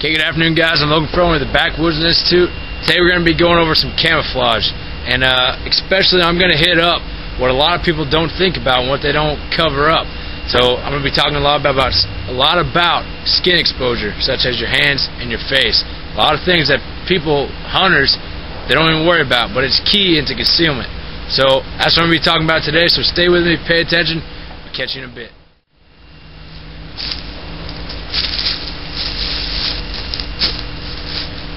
Okay, good afternoon, guys. I'm Logan with the Backwoodsman Institute. Today we're going to be going over some camouflage, and especially I'm going to hit up what a lot of people don't think about and what they don't cover up. So I'm going to be talking a lot about skin exposure, such as your hands and your face. A lot of things that people, hunters, they don't even worry about, but it's key into concealment. So that's what I'm going to be talking about today. So stay with me, pay attention. I'll catch you in a bit.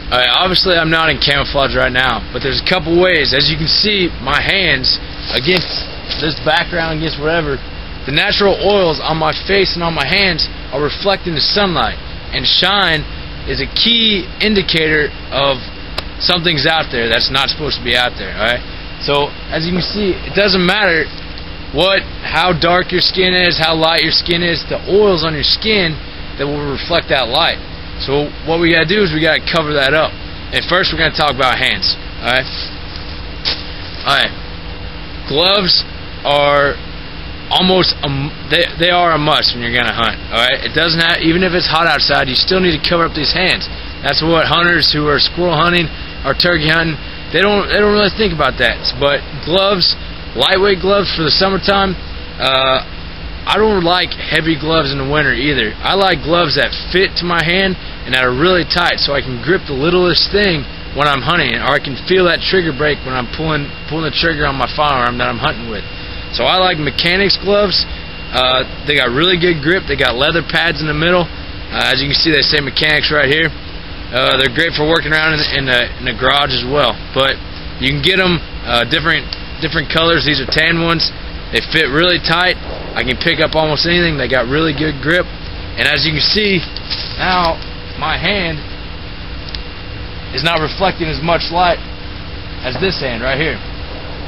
Alright, obviously I'm not in camouflage right now, but there's a couple ways. As you can see, my hands against this background, against whatever, the natural oils on my face and on my hands are reflecting the sunlight, and shine is a key indicator of something's out there that's not supposed to be out there. Alright, so as you can see, it doesn't matter how dark your skin is, how light your skin is, the oils on your skin that will reflect that light. So what we gotta do is we gotta cover that up. And first we're gonna talk about hands. Alright. Gloves are almost they are a must when you're gonna hunt. Alright. It doesn't have, even if it's hot outside, you still need to cover up these hands. That's what hunters who are squirrel hunting or turkey hunting, they don't really think about that. But gloves, lightweight gloves for the summertime, I don't like heavy gloves in the winter either. I like gloves that fit to my hand and that are really tight, so I can grip the littlest thing when I'm hunting, or I can feel that trigger break when I'm pulling the trigger on my firearm that I'm hunting with. So I like mechanics gloves. They got really good grip. They got leather pads in the middle. As you can see, they say mechanics right here. They're great for working around in the garage as well. But you can get them different colors. These are tan ones. They fit really tight. I can pick up almost anything. They got really good grip. And as you can see, now my hand is not reflecting as much light as this hand right here.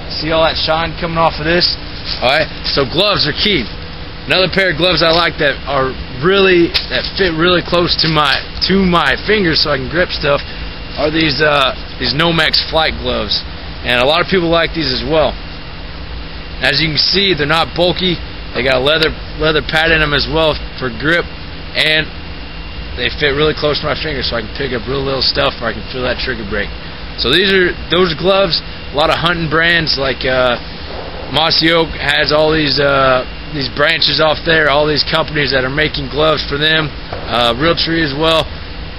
See all that shine coming off of this? Alright, so gloves are key. Another pair of gloves I like that fit really close to my fingers so I can grip stuff are these Nomex flight gloves. And a lot of people like these as well. As you can see, they're not bulky. They got a leather pad in them as well for grip, and they fit really close to my fingers, so I can pick up real little stuff, or I can feel that trigger break. So those gloves. A lot of hunting brands like Mossy Oak has all these branches off there. All these companies that are making gloves for them. Realtree as well.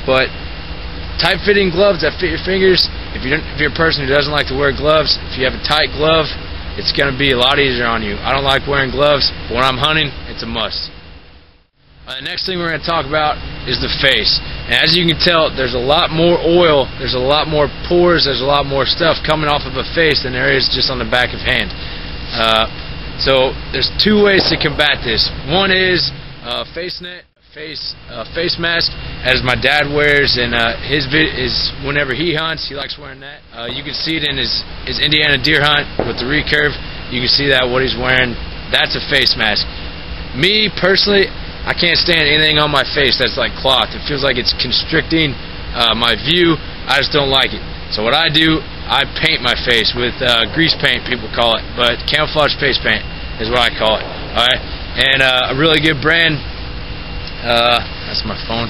But tight-fitting gloves that fit your fingers. If you're a person who doesn't like to wear gloves, if you have a tight glove, it's going to be a lot easier on you. I don't like wearing gloves, but when I'm hunting, it's a must. The next thing we're going to talk about is the face. And as you can tell, there's a lot more oil, there's a lot more pores, there's a lot more stuff coming off of a face than there is just on the back of hand. So there's two ways to combat this. One is face mask, as my dad wears, and whenever he hunts, he likes wearing that. You can see it in his Indiana deer hunt with the recurve. You can see that what he's wearing. That's a face mask. Me personally, I can't stand anything on my face that's like cloth. It feels like it's constricting my view. I just don't like it. So what I do, I paint my face with grease paint, people call it, but camouflage face paint is what I call it. All right, and a really good brand. That's my phone.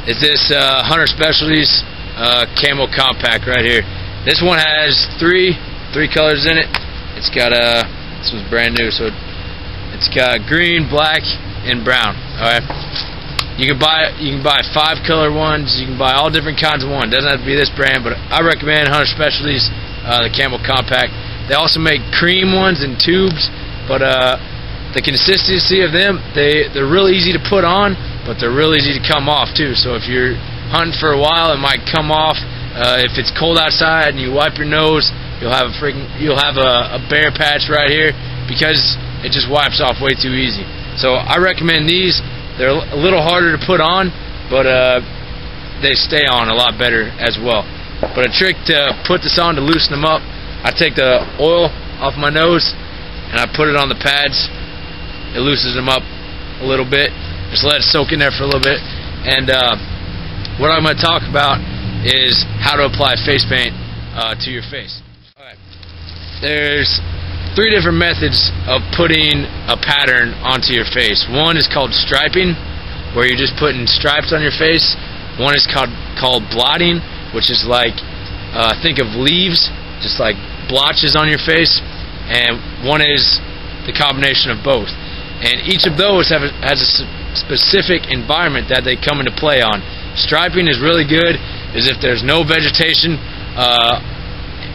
Is this Hunter Specialties Camo Compact right here. This one has three colors in it. It's got this one's brand new, so it's got green, black, and brown. Alright. You can buy 5-color ones. You can buy all different kinds of ones. Doesn't have to be this brand, but I recommend Hunter Specialties the Camo Compact. They also make cream ones in tubes, but the consistency of them, they're really easy to put on, but they're really easy to come off too. So if you're hunting for a while, it might come off. If it's cold outside and you wipe your nose, you'll have a bare patch right here because it just wipes off way too easy. So I recommend these. They're a little harder to put on, but they stay on a lot better as well. But a trick to put this on to loosen them up, I take the oil off my nose and I put it on the pads. It loosens them up a little bit. Just let it soak in there for a little bit. And what I'm going to talk about is how to apply face paint to your face. Alright. There's 3 different methods of putting a pattern onto your face. One is called striping, where you're just putting stripes on your face. One is called blotting, which is like think of leaves, just like blotches on your face, and one is the combination of both. And each of those has a specific environment that they come into play on. Striping is really good is if there's no vegetation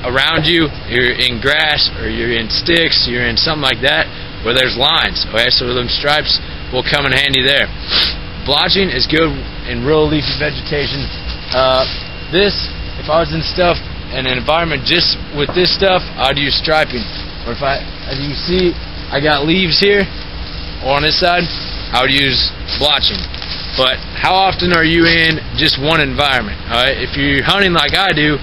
around you, you're in grass or you're in sticks, you're in something like that where there's lines. Okay, so them stripes will come in handy there. Blotching is good in real leafy vegetation. If I was in stuff in an environment just with this stuff, I'd use striping. Or if as you can see, I got leaves here, or on this side, I would use blotching. But how often are you in just one environment? Alright, if you're hunting like I do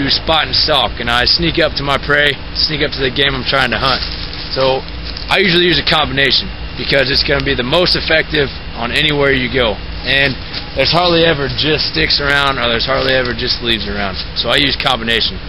spot and stalk, and I sneak up to my prey, sneak up to the game I'm trying to hunt. So I usually use a combination because it's going to be the most effective on anywhere you go. And there's hardly ever just sticks around, or there's hardly ever just leaves around. So I use combination.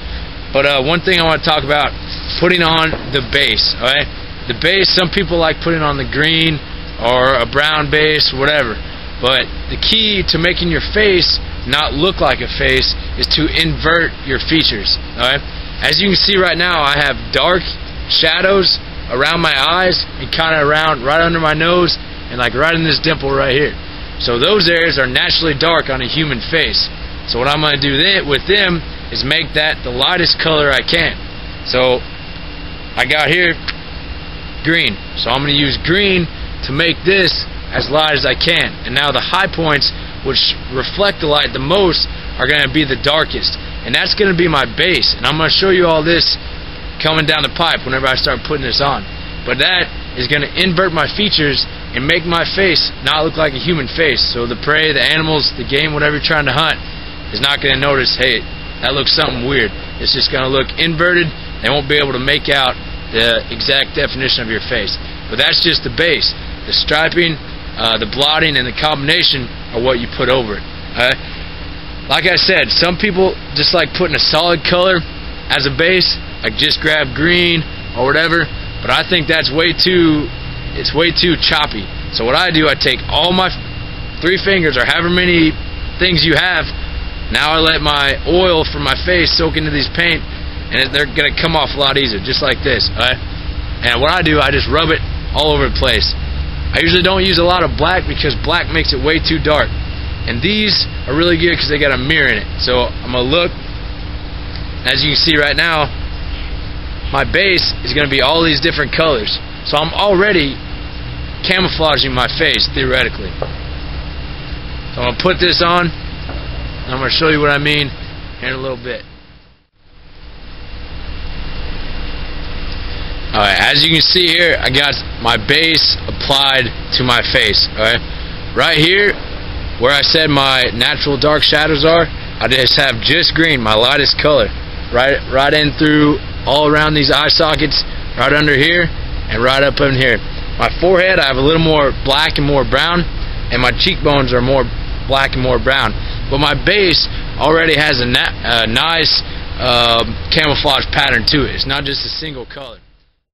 But one thing I want to talk about, putting on the base. Alright, the base, some people like putting on the green or a brown base, whatever. But the key to making your face not look like a face is to invert your features. Alright, as you can see right now, I have dark shadows around my eyes and kind of around right under my nose and like right in this dimple right here. So those areas are naturally dark on a human face. So what I'm going to do with them is make that the lightest color I can. So I got here green, so I'm going to use green to make this as light as I can. And now the high points, which reflect the light the most, are going to be the darkest, and that's going to be my base. And I'm going to show you all this coming down the pipe whenever I start putting this on. But that is going to invert my features and make my face not look like a human face. So the prey, the animals, the game, whatever you're trying to hunt, is not going to notice, hey, that looks something weird. It's just going to look inverted. They won't be able to make out the exact definition of your face. But that's just the base. The striping, the blotting, and the combination are what you put over it. Like I said, some people just like putting a solid color as a base, like just grab green or whatever, but I think that's way too choppy. So what I do, I take all my 3 fingers or however many things you have. Now I let my oil from my face soak into these paint, and they're gonna come off a lot easier, just like this. And what I do, I just rub it all over the place. I usually don't use a lot of black because black makes it way too dark. And these are really good because they got a mirror in it. So I'm gonna look. As you can see right now, my base is going to be all these different colors. So I'm already camouflaging my face, theoretically. So I'm going to put this on, and I'm going to show you what I mean here in a little bit. Alright, as you can see here, I got my base applied to my face. Alright, right here, where I said my natural dark shadows are, I just have just green, my lightest color. Right in through all around these eye sockets, right under here, and right up in here. My forehead, I have a little more black and more brown, and my cheekbones are more black and more brown. But my base already has a nice camouflage pattern to it. It's not just a single color.